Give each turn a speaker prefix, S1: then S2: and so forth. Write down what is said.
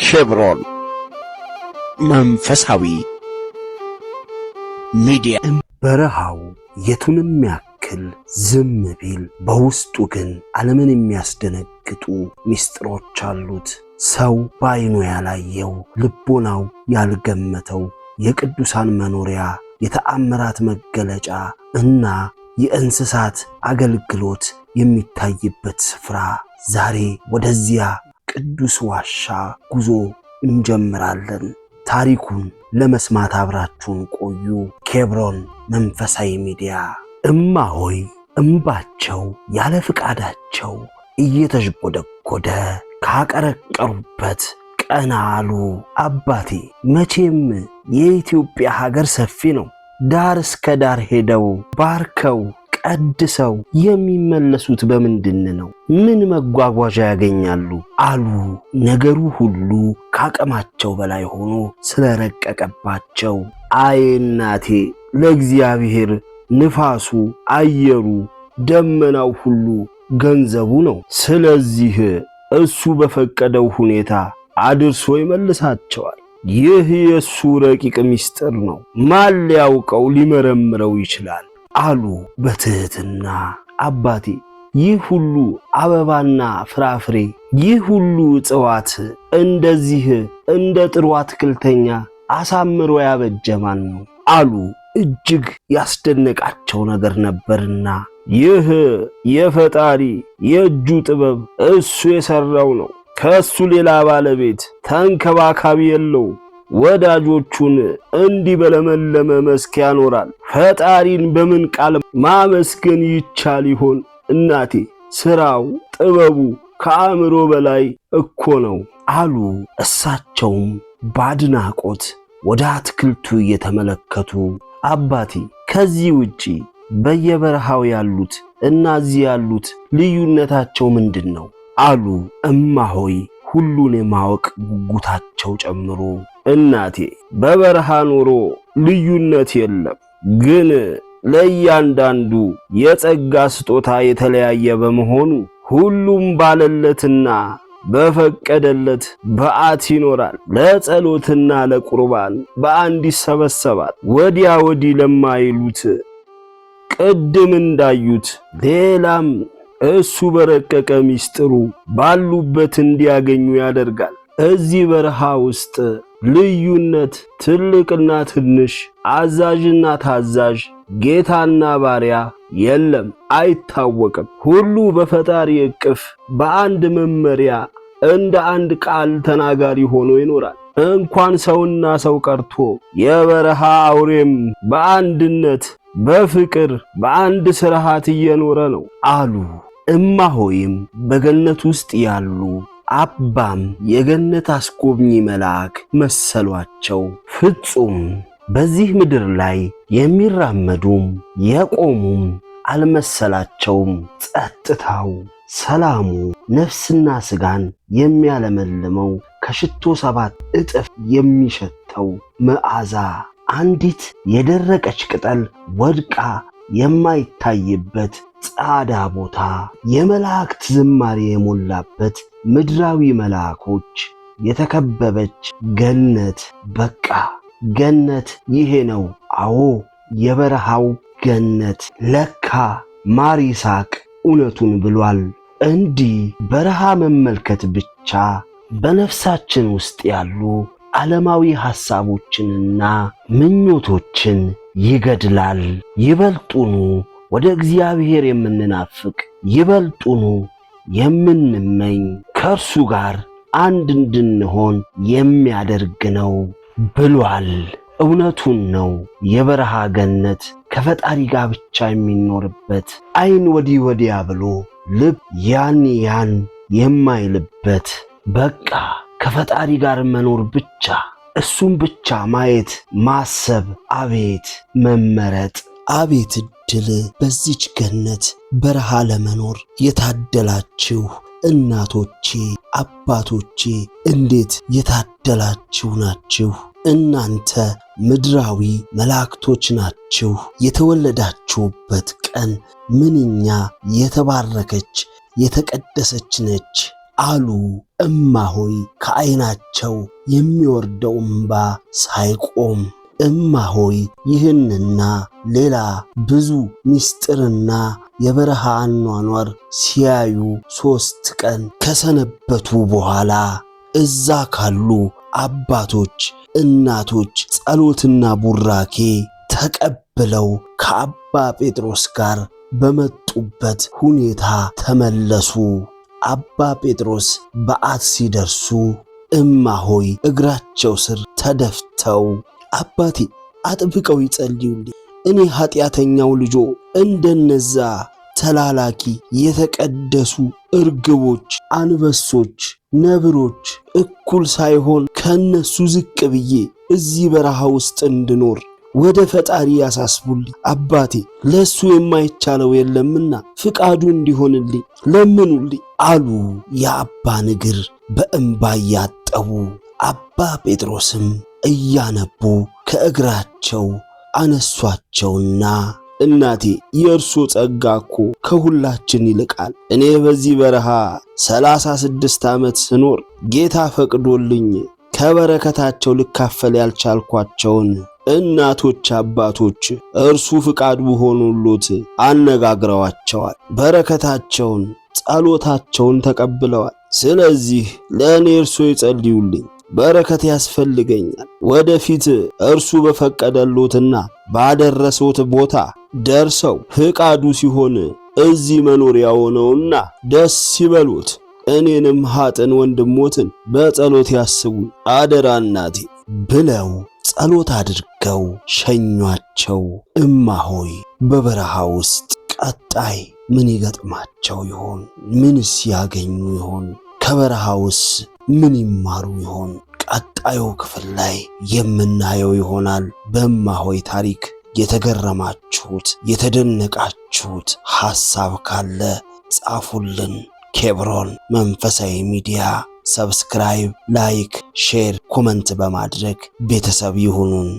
S1: ኬብሮን መንፈሳዊ ሚዲያ።
S2: በረሃው የቱንም ያክል ዝም ቢል በውስጡ ግን ዓለምን የሚያስደነግጡ ሚስጥሮች አሉት። ሰው በዓይኑ ያላየው ልቦናው ያልገመተው የቅዱሳን መኖሪያ፣ የተአምራት መገለጫ እና የእንስሳት አገልግሎት የሚታይበት ስፍራ። ዛሬ ወደዚያ ቅዱስ ዋሻ ጉዞ እንጀምራለን። ታሪኩን ለመስማት አብራችሁን ቆዩ። ኬብሮን መንፈሳዊ ሚዲያ። እማሆይ እምባቸው ያለ ፍቃዳቸው እየተዥጎደጎደ ካቀረቀሩበት ቀና አሉ። አባቴ መቼም የኢትዮጵያ ሀገር ሰፊ ነው። ዳር እስከ ዳር ሄደው ባርከው ቀድሰው የሚመለሱት በምንድን ነው? ምን መጓጓዣ ያገኛሉ? አሉ። ነገሩ ሁሉ ካቅማቸው በላይ ሆኖ ስለረቀቀባቸው አይ እናቴ፣ ለእግዚአብሔር ንፋሱ፣ አየሩ፣ ደመናው ሁሉ ገንዘቡ ነው። ስለዚህ እሱ በፈቀደው ሁኔታ አድርሶ ይመልሳቸዋል። ይህ የእሱ ረቂቅ ምስጢር ነው። ማን ሊያውቀው ሊመረምረው ይችላል? አሉ በትህትና። አባቴ ይህ ሁሉ አበባና ፍራፍሬ፣ ይህ ሁሉ እጽዋት እንደዚህ እንደ ጥሩ አትክልተኛ አሳምሮ ያበጀ ማን ነው? አሉ። እጅግ ያስደነቃቸው ነገር ነበርና ይህ የፈጣሪ የእጁ ጥበብ እሱ የሠራው ነው። ከእሱ ሌላ ባለቤት ተንከባካቢ የለው። ወዳጆቹን እንዲህ በለመለመ መስክ ያኖራል። ፈጣሪን በምን ቃል ማመስገን ይቻል ይሆን? እናቴ ሥራው ጥበቡ ከአእምሮ በላይ እኮ ነው አሉ። እሳቸውም በአድናቆት ወደ አትክልቱ እየተመለከቱ አባቴ ከዚህ ውጪ በየበረሃው ያሉት እና እዚህ ያሉት ልዩነታቸው ምንድን ነው? አሉ። እማሆይ ሁሉን የማወቅ ጉጉታቸው ጨምሮ እናቴ በበረሃ ኑሮ ልዩነት የለም፣ ግን ለእያንዳንዱ የጸጋ ስጦታ የተለያየ በመሆኑ ሁሉም ባለለትና በፈቀደለት በዓት ይኖራል። ለጸሎትና ለቁርባን በአንድ ይሰበሰባል። ወዲያ ወዲህ ለማይሉት ቅድም እንዳዩት ሌላም እሱ በረቀቀ ምስጢሩ ባሉበት እንዲያገኙ ያደርጋል። እዚህ በረሃ ውስጥ ልዩነት፣ ትልቅና ትንሽ፣ አዛዥና ታዛዥ፣ ጌታና ባሪያ የለም፣ አይታወቅም። ሁሉ በፈጣሪ እቅፍ በአንድ መመሪያ እንደ አንድ ቃል ተናጋሪ ሆኖ ይኖራል። እንኳን ሰውና ሰው ቀርቶ የበረሃ አውሬም በአንድነት በፍቅር በአንድ ስርዓት እየኖረ ነው አሉ። እማሆይም በገነት ውስጥ ያሉ አባም የገነት አስጎብኚ መልአክ መሰሏቸው። ፍጹም በዚህ ምድር ላይ የሚራመዱም የቆሙም አልመሰላቸውም። ጸጥታው፣ ሰላሙ፣ ነፍስና ሥጋን የሚያለመልመው ከሽቶ 7 እጥፍ የሚሸተው መዓዛ፣ አንዲት የደረቀች ቅጠል ወድቃ የማይታይበት ጻዳ ቦታ፣ የመላእክት ዝማሬ የሞላበት ምድራዊ መልአኮች የተከበበች ገነት። በቃ ገነት ይሄ ነው። አዎ የበረሃው ገነት። ለካ ማር ይስሐቅ እውነቱን ብሏል። እንዲህ በረሃ መመልከት ብቻ በነፍሳችን ውስጥ ያሉ ዓለማዊ ሐሳቦችንና ምኞቶችን ይገድላል። ይበልጡኑ ወደ እግዚአብሔር የምንናፍቅ፣ ይበልጡኑ የምንመኝ፣ ከእርሱ ጋር አንድ እንድንሆን የሚያደርግ ነው ብሏል። እውነቱን ነው። የበረሃ ገነት ከፈጣሪ ጋር ብቻ የሚኖርበት፣ ዓይን ወዲህ ወዲያ ብሎ ልብ ያን የማይልበት፣ በቃ ከፈጣሪ ጋር መኖር ብቻ፣ እሱም ብቻ ማየት ማሰብ። አቤት መመረጥ! አቤት ዕድል! በዚች ገነት በረሃ ለመኖር የታደላችሁ እናቶቼ፣ አባቶቼ እንዴት የታደላችሁ ናችሁ! እናንተ ምድራዊ መላእክቶች ናችሁ። የተወለዳችሁበት ቀን ምንኛ የተባረከች የተቀደሰች ነች። አሉ እማሆይ ከዓይናቸው የሚወርደው እምባ ሳይቆም። እማሆይ ይህንና ሌላ ብዙ ምስጢርና የበረሃ አኗኗር ሲያዩ 3 ቀን ከሰነበቱ በኋላ እዛ ካሉ አባቶች እናቶች ጸሎትና ቡራኬ ተቀብለው ከአባ ጴጥሮስ ጋር በመጡበት ሁኔታ ተመለሱ። አባ ጴጥሮስ በዓት ሲደርሱ እማሆይ እግራቸው ስር ተደፍተው አባቴ አጥብቀው ይጸልዩልኝ፣ እኔ ኃጢአተኛው ልጆ እንደነዛ ተላላኪ የተቀደሱ እርግቦች፣ አንበሶች፣ ነብሮች እኩል ሳይሆን ከነሱ ዝቅ ብዬ እዚህ በረሃ ውስጥ እንድኖር ወደ ፈጣሪ ያሳስቡልኝ። አባቴ ለሱ የማይቻለው የለምና ፍቃዱ እንዲሆንልኝ ለምኑልኝ አሉ የአባን እግር በእንባ እያጠቡ። አባ ጴጥሮስም እያነቡ ከእግራቸው አነሷቸውና እናቴ የእርሶ ጸጋ እኮ ከሁላችን ይልቃል። እኔ በዚህ በረሃ 36 ዓመት ስኖር ጌታ ፈቅዶልኝ ከበረከታቸው ልካፈል ያልቻልኳቸውን እናቶች አባቶች እርሱ ፍቃዱ ሆኖሎት አነጋግረዋቸዋል። በረከታቸውን ጸሎታቸውን ተቀብለዋል። ስለዚህ ለእኔ እርሶ ይጸልዩልኝ፣ በረከት ያስፈልገኛል። ወደፊት እርሱ በፈቀደሎትና ባደረሰውት ቦታ ደርሰው ፍቃዱ ሲሆን እዚህ መኖሪያው ነውና ደስ ይበሉት። እኔንም ኀጥን ወንድሞትን በጸሎት ያስቡኝ አደራ እናቴ ብለው ጸሎት አድርገው ሸኟቸው። እማሆይ በበረሃ ውስጥ ቀጣይ ምን ይገጥማቸው ይሆን? ምንስ ያገኙ ይሆን? ከበረሃውስ ምን ይማሩ ይሆን? ቀጣዩ ክፍል ላይ የምናየው ይሆናል። በእማሆይ ታሪክ የተገረማችሁት የተደነቃችሁት ሐሳብ ካለ ጻፉልን። ኬብሮን መንፈሳዊ ሚዲያ ሰብስክራይብ፣ ላይክ፣ ሼር፣ ኮመንት በማድረግ ቤተሰብ ይሁኑን።